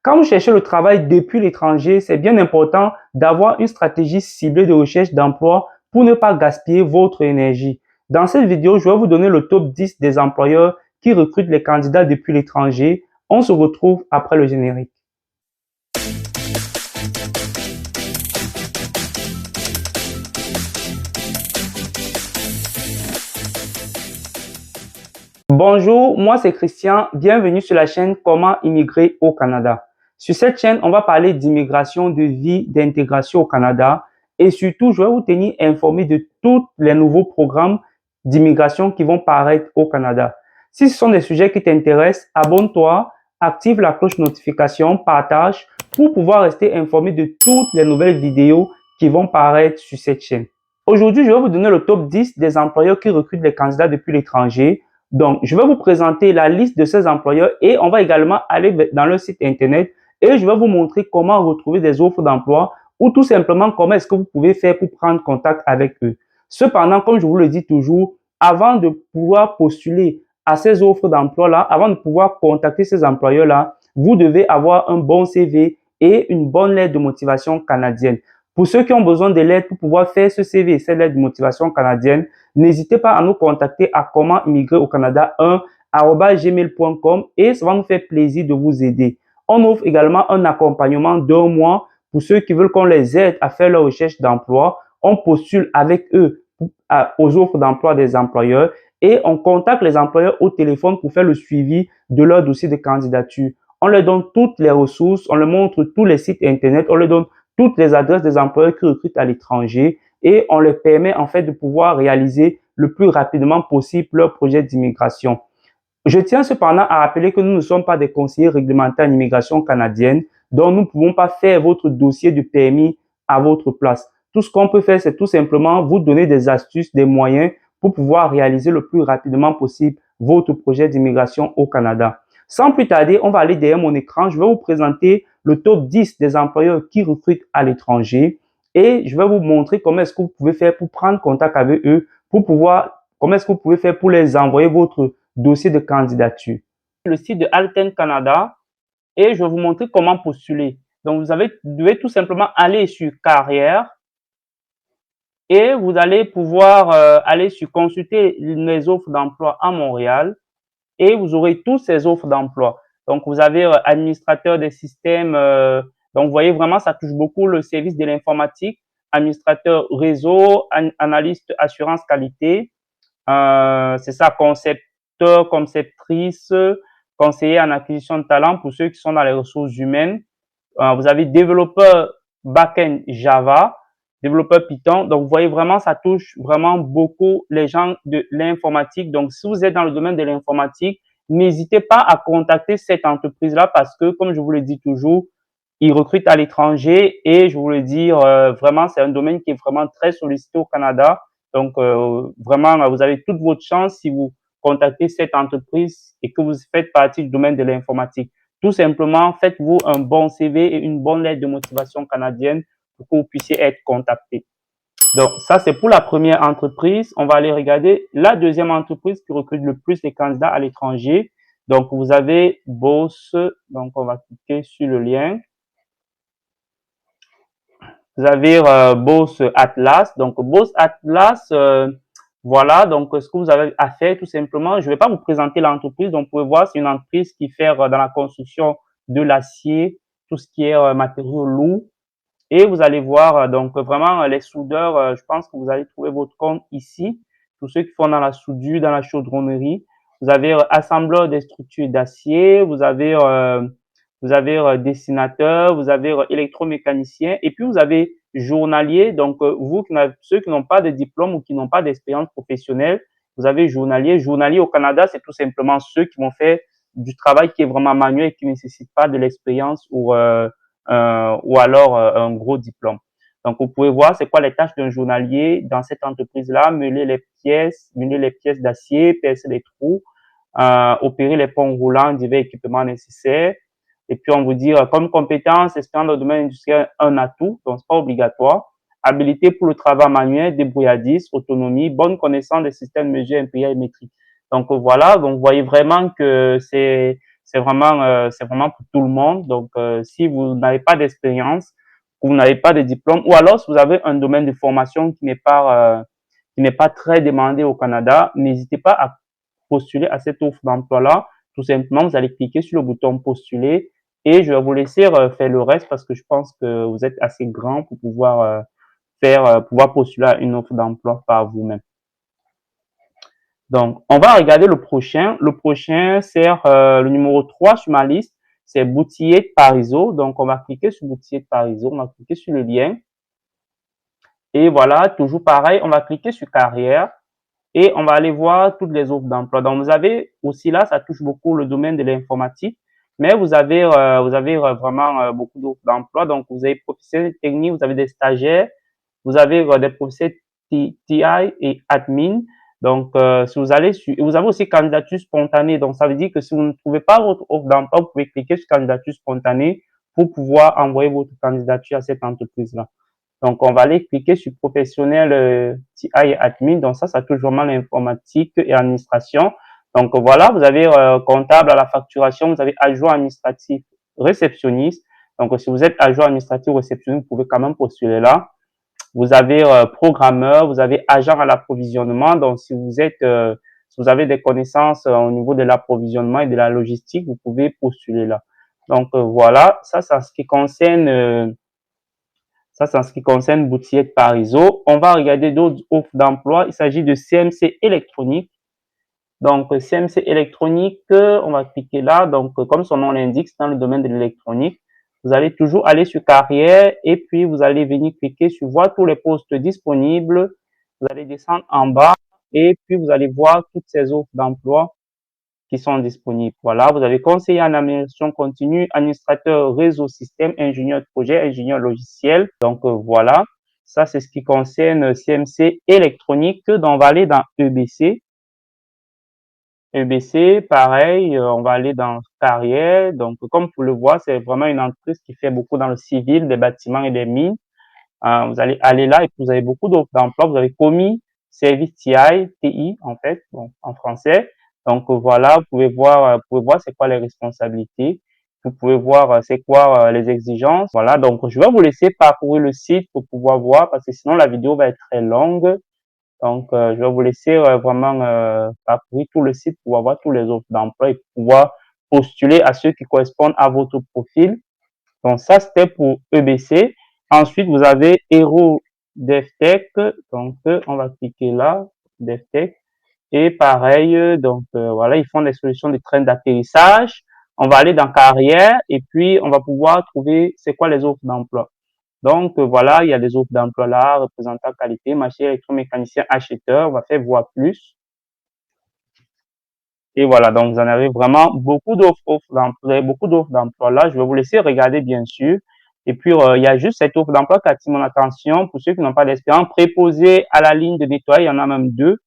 Quand vous cherchez le travail depuis l'étranger, c'est bien important d'avoir une stratégie ciblée de recherche d'emploi pour ne pas gaspiller votre énergie. Dans cette vidéo, je vais vous donner le top 10 des employeurs qui recrutent les candidats depuis l'étranger. On se retrouve après le générique. Bonjour, moi c'est Christian, bienvenue sur la chaîne Comment immigrer au Canada. Sur cette chaîne, on va parler d'immigration, de vie, d'intégration au Canada et surtout, je vais vous tenir informé de tous les nouveaux programmes d'immigration qui vont paraître au Canada. Si ce sont des sujets qui t'intéressent, abonne-toi, active la cloche notification, partage pour pouvoir rester informé de toutes les nouvelles vidéos qui vont paraître sur cette chaîne. Aujourd'hui, je vais vous donner le top 10 des employeurs qui recrutent les candidats depuis l'étranger. Donc, je vais vous présenter la liste de ces employeurs et on va également aller dans leur site internet et je vais vous montrer comment retrouver des offres d'emploi ou tout simplement comment est-ce que vous pouvez faire pour prendre contact avec eux. Cependant, comme je vous le dis toujours, avant de pouvoir postuler à ces offres d'emploi-là, avant de pouvoir contacter ces employeurs-là, vous devez avoir un bon CV et une bonne lettre de motivation canadienne. Pour ceux qui ont besoin de l'aide pour pouvoir faire ce CV et cette lettre de motivation canadienne, n'hésitez pas à nous contacter à comment immigrer au Canada 1@gmail.com et ça va nous faire plaisir de vous aider. On offre également un accompagnement d'1 mois pour ceux qui veulent qu'on les aide à faire leur recherche d'emploi. On postule avec eux aux offres d'emploi des employeurs et on contacte les employeurs au téléphone pour faire le suivi de leur dossier de candidature. On leur donne toutes les ressources, on leur montre tous les sites internet, on leur donne toutes les adresses des employeurs qui recrutent à l'étranger et on leur permet en fait de pouvoir réaliser le plus rapidement possible leur projet d'immigration. Je tiens cependant à rappeler que nous ne sommes pas des conseillers réglementaires en immigration canadienne, donc nous ne pouvons pas faire votre dossier de permis à votre place. Tout ce qu'on peut faire, c'est tout simplement vous donner des astuces, des moyens pour pouvoir réaliser le plus rapidement possible votre projet d'immigration au Canada. Sans plus tarder, on va aller derrière mon écran. Je vais vous présenter le top 10 des employeurs qui recrutent à l'étranger et je vais vous montrer comment est-ce que vous pouvez faire pour prendre contact avec eux, comment est-ce que vous pouvez faire pour les envoyer votre dossier de candidature. Le site de Alten Canada et je vais vous montrer comment postuler. Donc, vous devez tout simplement aller sur Carrière et vous allez pouvoir aller sur Consulter les offres d'emploi à Montréal et vous aurez toutes ces offres d'emploi. Donc, vous avez administrateur des systèmes. Donc, vous voyez vraiment, ça touche beaucoup le service de l'informatique, administrateur réseau, analyste assurance qualité. C'est ça, concepteur, conceptrice, conseiller en acquisition de talent pour ceux qui sont dans les ressources humaines. Vous avez développeur back-end Java, développeur Python. Donc, vous voyez vraiment, ça touche vraiment beaucoup les gens de l'informatique. Donc, si vous êtes dans le domaine de l'informatique, n'hésitez pas à contacter cette entreprise-là parce que, comme je vous le dis toujours, ils recrutent à l'étranger et je vous le dis, vraiment, c'est un domaine qui est vraiment très sollicité au Canada. Donc, vraiment, vous avez toute votre chance si vous contactez cette entreprise et que vous faites partie du domaine de l'informatique. Tout simplement, faites-vous un bon CV et une bonne lettre de motivation canadienne pour que vous puissiez être contacté. Donc, ça, c'est pour la première entreprise. On va aller regarder la deuxième entreprise qui recrute le plus les candidats à l'étranger. Donc, vous avez Boss. Donc, on va cliquer sur le lien. Vous avez Boss Atlas. Donc, Boss Atlas, voilà. Donc, ce que vous avez à faire, tout simplement, je ne vais pas vous présenter l'entreprise. Donc, vous pouvez voir, c'est une entreprise qui fait dans la construction de l'acier, tout ce qui est matériaux lourds. Et vous allez voir, donc, vraiment, les soudeurs, je pense que vous allez trouver votre compte ici. Tous ceux qui font dans la soudure, dans la chaudronnerie. Vous avez assembleur des structures d'acier. Vous avez dessinateur, vous avez électromécanicien et puis vous avez journalier. Donc, ceux qui n'ont pas de diplôme ou qui n'ont pas d'expérience professionnelle, vous avez journalier. Journalier au Canada, c'est tout simplement ceux qui vont faire du travail qui est vraiment manuel et qui ne nécessite pas de l'expérience ou alors un gros diplôme. Donc, vous pouvez voir c'est quoi les tâches d'un journalier dans cette entreprise-là, mener les pièces d'acier, percer les trous, opérer les ponts roulants, divers équipements nécessaires. Et puis, on vous dit, comme compétence, expérience dans le domaine industriel, un atout, donc c'est pas obligatoire. Habilité pour le travail manuel, débrouillardise, autonomie, bonne connaissance des systèmes de mesure impériaux et métriques. Donc, voilà. Donc, vous voyez vraiment que c'est c'est vraiment pour tout le monde. Donc, si vous n'avez pas d'expérience, vous n'avez pas de diplôme, ou alors si vous avez un domaine de formation qui n'est pas très demandé au Canada, n'hésitez pas à postuler à cette offre d'emploi-là. Tout simplement, vous allez cliquer sur le bouton postuler et je vais vous laisser faire le reste parce que je pense que vous êtes assez grand pour pouvoir pouvoir postuler à une offre d'emploi par vous-même. Donc, on va regarder le prochain. Le prochain, c'est le numéro 3 sur ma liste. C'est Boutiller de Parizeau. Donc, on va cliquer sur Boutiller de Parizeau. On va cliquer sur le lien. Et voilà, toujours pareil, on va cliquer sur Carrière et on va aller voir toutes les offres d'emploi. Donc, vous avez aussi là, ça touche beaucoup le domaine de l'informatique, mais vous avez vraiment beaucoup d'offres d'emploi. Donc, vous avez professionnels techniques, vous avez des stagiaires, vous avez des professionnels TI et admin. Donc, si vous allez sur, et vous avez aussi candidature spontanée. Donc, ça veut dire que si vous ne trouvez pas votre offre d'emploi, vous pouvez cliquer sur candidature spontanée pour pouvoir envoyer votre candidature à cette entreprise-là. Donc, on va aller cliquer sur professionnel TI et admin. Donc, ça touche vraiment l'informatique et administration. Donc, voilà, vous avez comptable à la facturation, vous avez adjoint administratif, réceptionniste. Donc, si vous êtes adjoint administratif ou réceptionniste, vous pouvez quand même postuler là. Vous avez programmeur, vous avez agent à l'approvisionnement. Donc, si vous avez des connaissances au niveau de l'approvisionnement et de la logistique, vous pouvez postuler là. Donc, voilà, ça, c'est en ce qui concerne ça, c'est en ce qui concerne Boutiller de Parizeau. On va regarder d'autres offres d'emploi. Il s'agit de CMC électronique. Donc, CMC électronique, on va cliquer là. Donc, comme son nom l'indique, c'est dans le domaine de l'électronique. Vous allez toujours aller sur carrière et puis vous allez venir cliquer sur voir tous les postes disponibles. Vous allez descendre en bas et puis vous allez voir toutes ces offres d'emploi qui sont disponibles. Voilà, vous avez conseiller en amélioration continue, administrateur réseau système, ingénieur de projet, ingénieur logiciel. Donc voilà, ça c'est ce qui concerne CMC électronique. Donc on va aller dans EBC. EBC, pareil, on va aller dans carrière. Donc comme vous le voyez, c'est vraiment une entreprise qui fait beaucoup dans le civil, des bâtiments et des mines. Vous allez aller là et puis vous avez beaucoup d'offres d'emploi. Vous avez commis service TI en fait, bon, en français. Donc voilà, vous pouvez voir c'est quoi les responsabilités. Vous pouvez voir c'est quoi les exigences. Voilà, donc je vais vous laisser parcourir le site pour pouvoir voir parce que sinon la vidéo va être très longue. Donc je vais vous laisser vraiment parcourir tout le site pour voir tous les offres d'emploi et pouvoir postuler à ceux qui correspondent à votre profil. Donc, ça, c'était pour EBC. Ensuite, vous avez Hero DevTech. Donc, on va cliquer là, DevTech. Et pareil, donc, voilà, ils font des solutions de train d'atterrissage. On va aller dans carrière et puis on va pouvoir trouver c'est quoi les offres d'emploi. Donc, voilà, il y a des offres d'emploi là, représentant qualité, machin, électromécanicien, acheteur. On va faire voir plus. Et voilà, donc vous en avez vraiment beaucoup d'offres d'emploi là. Je vais vous laisser regarder bien sûr. Et puis, il y a juste cette offre d'emploi qui attire mon attention. Pour ceux qui n'ont pas d'expérience, préposé à la ligne de nettoyage, il y en a même deux.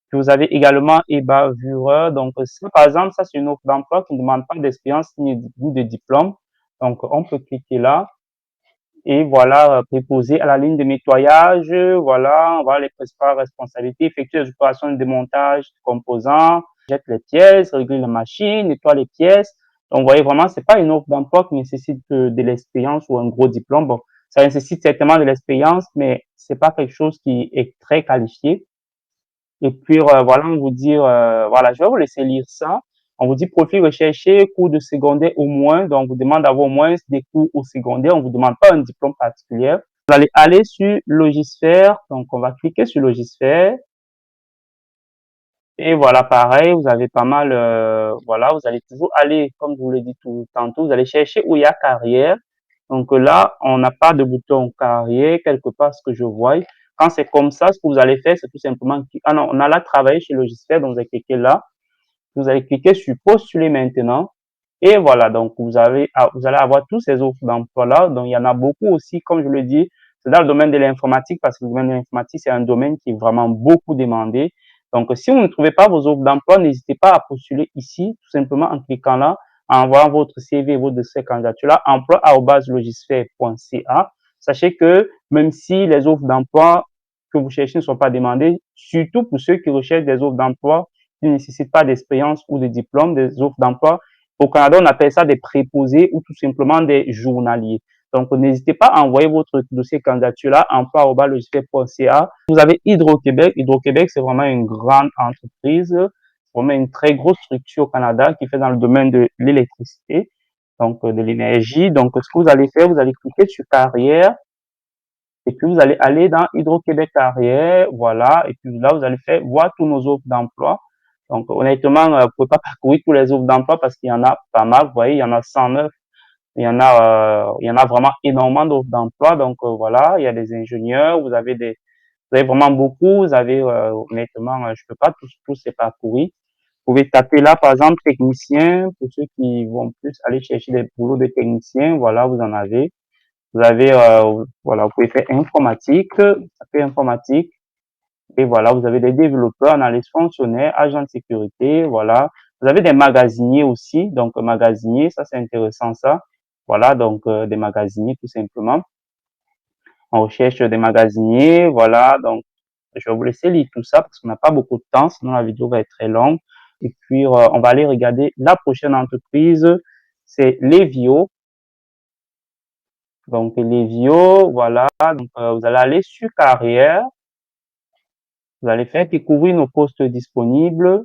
Puis vous avez également ébavureur. Donc, ça, par exemple, ça, c'est une offre d'emploi qui ne demande pas d'expérience ni de diplôme. Donc, on peut cliquer là. Et voilà, préposé à la ligne de nettoyage, voilà, on va les principales responsabilités, effectuer les opérations de démontage de composants, jette les pièces, régler la machine, nettoie les pièces. Donc, vous voyez vraiment, c'est pas une offre d'emploi qui nécessite de l'expérience ou un gros diplôme. Bon, ça nécessite certainement de l'expérience, mais c'est pas quelque chose qui est très qualifié. Et puis, voilà, on vous dit, voilà, je vais vous laisser lire ça. On vous dit profil recherché, cours de secondaire au moins. Donc, on vous demande d'avoir au moins des cours au secondaire. On vous demande pas un diplôme particulier. Vous allez aller sur Logisphère. Donc, on va cliquer sur Logisphère. Et voilà, pareil, vous avez pas mal, voilà, vous allez toujours aller, comme je vous l'ai dit tout tantôt, vous allez chercher où il y a carrière. Donc là, on n'a pas de bouton carrière, quelque part, ce que je vois. Quand c'est comme ça, ce que vous allez faire, c'est tout simplement, ah non, on a là travaillé chez Logisphère, donc vous allez cliquer là. Vous allez cliquer sur postuler maintenant. Et voilà, donc vous allez avoir tous ces offres d'emploi là. Donc il y en a beaucoup aussi, comme je le dis, c'est dans le domaine de l'informatique parce que le domaine de l'informatique, c'est un domaine qui est vraiment beaucoup demandé. Donc si vous ne trouvez pas vos offres d'emploi, n'hésitez pas à postuler ici, tout simplement en cliquant là, en envoyant votre CV et votre dossier de candidature là, emploi@logisphère.ca. Sachez que même si les offres d'emploi que vous cherchez ne sont pas demandées, surtout pour ceux qui recherchent des offres d'emploi qui ne nécessitent pas d'expérience ou de diplôme, des offres d'emploi Au Canada, on appelle ça des préposés ou tout simplement des journaliers. Donc, n'hésitez pas à envoyer votre dossier candidature là, emploi@logifep.ca. Vous avez Hydro-Québec. Hydro-Québec, c'est vraiment une grande entreprise, vraiment une très grosse structure au Canada qui fait dans le domaine de l'électricité, donc de l'énergie. Donc, ce que vous allez faire, vous allez cliquer sur carrière et puis vous allez aller dans Hydro-Québec carrière, voilà. Et puis là, vous allez faire voir tous nos offres d'emploi. Donc, honnêtement, vous pouvez pas parcourir tous les offres d'emploi parce qu'il y en a pas mal. Vous voyez, il y en a 109. Il y en a vraiment énormément d'offres d'emploi. Donc, voilà, il y a des ingénieurs, vous avez vraiment beaucoup. Vous avez, honnêtement, je peux pas tous les parcourir. Vous pouvez taper là, par exemple, technicien, pour ceux qui vont plus aller chercher des boulots de technicien. Voilà, vous en avez. Vous avez, voilà, vous pouvez faire informatique, taper informatique. Et voilà, vous avez des développeurs, analystes fonctionnaires, agents de sécurité, voilà. Vous avez des magasiniers aussi, donc magasiniers, ça c'est intéressant ça. Voilà, donc des magasiniers tout simplement. On recherche des magasiniers, voilà. Donc je vais vous laisser lire tout ça parce qu'on n'a pas beaucoup de temps, sinon la vidéo va être très longue. Et puis on va aller regarder la prochaine entreprise, c'est Levio. Donc Levio, voilà. Donc vous allez aller sur carrière, vous allez faire découvrir nos postes disponibles.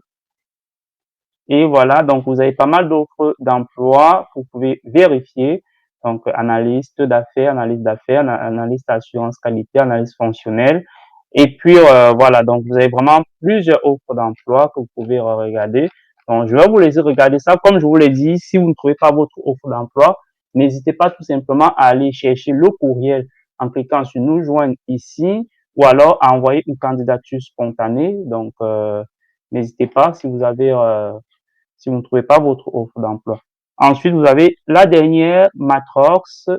Et voilà, donc vous avez pas mal d'offres d'emploi, vous pouvez vérifier. Donc, analyste d'affaires, analyste assurance qualité, analyste fonctionnelle. Et puis, voilà, donc vous avez vraiment plusieurs offres d'emploi que vous pouvez regarder. Donc, je vais vous laisser regarder ça. Comme je vous l'ai dit, si vous ne trouvez pas votre offre d'emploi, n'hésitez pas tout simplement à aller chercher le courriel en cliquant sur nous joindre ici ou alors à envoyer une candidature spontanée. Donc, n'hésitez pas si vous avez si vous ne trouvez pas votre offre d'emploi. Ensuite, vous avez la dernière, Matrox.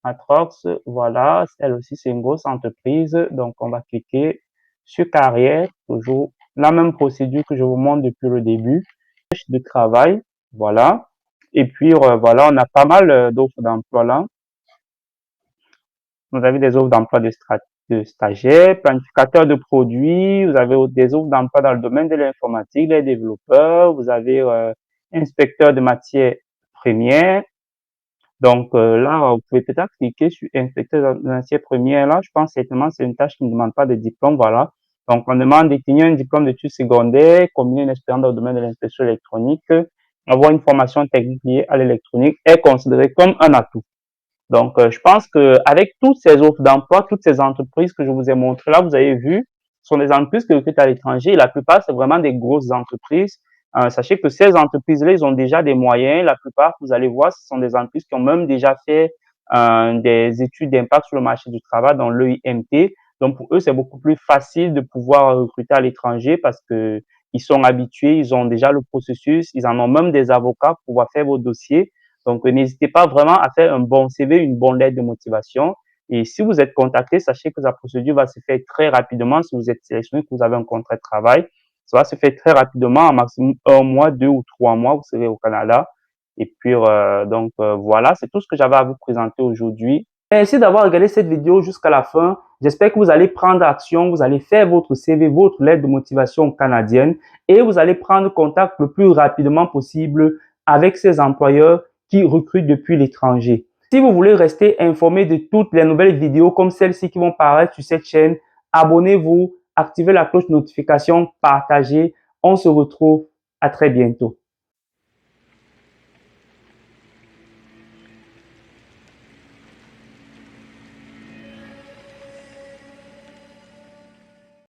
Matrox, voilà, elle aussi, c'est une grosse entreprise. Donc, on va cliquer sur carrière, toujours la même procédure que je vous montre depuis le début. De travail, voilà. Et puis, voilà, on a pas mal d'offres d'emploi là. Vous avez des offres d'emploi de stagiaires, planificateurs de produits, vous avez des offres d'emploi dans le domaine de l'informatique, les développeurs, vous avez inspecteur de matières premières. Donc là, vous pouvez peut-être cliquer sur inspecteur de matières premières. Là, je pense certainement c'est une tâche qui ne demande pas de diplôme, voilà. Donc, on demande d'étudier un diplôme d'études secondaires, combiner une expérience dans le domaine de l'inspection électronique, avoir une formation technique liée à l'électronique est considéré comme un atout. Donc, je pense que avec toutes ces offres d'emploi, toutes ces entreprises que je vous ai montrées là, vous avez vu, sont des entreprises qui recrutent à l'étranger. Et la plupart, c'est vraiment des grosses entreprises. Sachez que ces entreprises-là, ils ont déjà des moyens. La plupart, vous allez voir, ce sont des entreprises qui ont même déjà fait des études d'impact sur le marché du travail dans l'EIMT. Donc, pour eux, c'est beaucoup plus facile de pouvoir recruter à l'étranger parce que ils sont habitués, ils ont déjà le processus, ils en ont même des avocats pour pouvoir faire vos dossiers. Donc, n'hésitez pas vraiment à faire un bon CV, une bonne lettre de motivation. Et si vous êtes contacté, sachez que la procédure va se faire très rapidement. Si vous êtes sélectionné, que vous avez un contrat de travail, ça va se faire très rapidement, en maximum 1 mois, 2 ou 3 mois, vous serez au Canada. Et puis, voilà, c'est tout ce que j'avais à vous présenter aujourd'hui. Merci d'avoir regardé cette vidéo jusqu'à la fin. J'espère que vous allez prendre action, vous allez faire votre CV, votre lettre de motivation canadienne et vous allez prendre contact le plus rapidement possible avec ces employeurs qui recrutent depuis l'étranger. Si vous voulez rester informé de toutes les nouvelles vidéos comme celles-ci qui vont paraître sur cette chaîne, abonnez-vous, activez la cloche de notification, partagez. On se retrouve à très bientôt.